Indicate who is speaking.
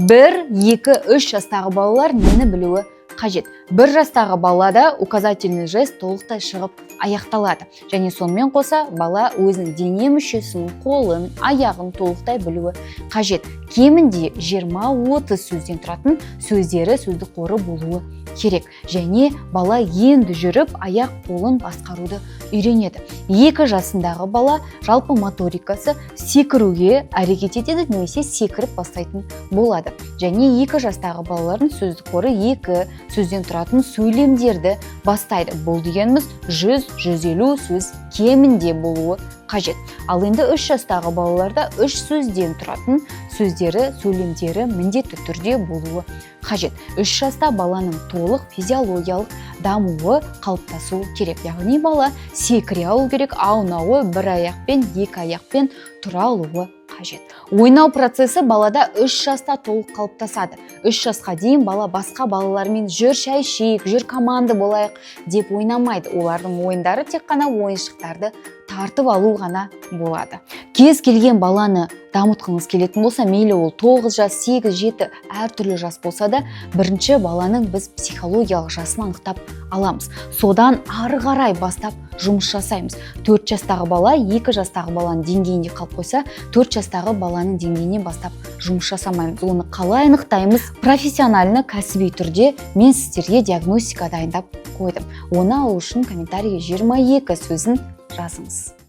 Speaker 1: 1-2-3 жастағы балалар нені білуі қажет? 1 жастағы балада указательный жест толықтай шығып аяқталады. Және сонымен қоса бала өзінің дене мүшесін, қолын, аяғын толықтай білуі қажет. Кемінде 20-30 сөзден тұратын сөздері, сөздік қоры болуы керек. Және бала енді жүріп, аяқ қолын басқаруды үйренеді. 2 жасындағы бала жалпы моторикасы секіруге әрекет етеді, немесе секіріп бастайтын болады. Және 2 жастағы балалардың сөздік қоры 2 сөзден тұратын сөйлемдерді бастайды. Бұл дегеніміз 100-150 сөз кемінде болуы қажет. Ал енді 3 жастағы балаларда 3 сөзден тұратын сөздері, сөйлемдері міндетті түрде болуы қажет. 3 жаста баланың толық физиологиялық дамуы қалыптасу керек. Яғни бала секіре алу керек, аунауы 1 аяқпен, 2 аяқпен тұра алуы қажет. Ойнау процесі балада 3 жаста толық қалыптасады. 3 жасқа дейін бала басқа балалармен жүр шай ішейік, жүр команда болайық деп ойнамайды. Олардың ойындары тек қана ойыншықтарды тартып алу ғана болады. Кез келген баланы дамытқыңыз келетін болса, мейлі ол 9 жас, 8, 7 әртүрлі жас болса да, бірінші баланың біз психологиялық жасын анықтап аламыз. Содан ары қарай бастап жұмыс жасаймыз. 4 жастағы бала 2 жастағы баланың деңгейінде қалып қойса, 4 жастағы баланың деңгейінен бастап жұмыс жасамаймыз. Оны қалай анықтаймыз? Профессиональны, кәсіби түрде мен сіздерге диагностика дайындап қойдым. Оны алу үшін комментарийге 22 сөзін жазыңыз.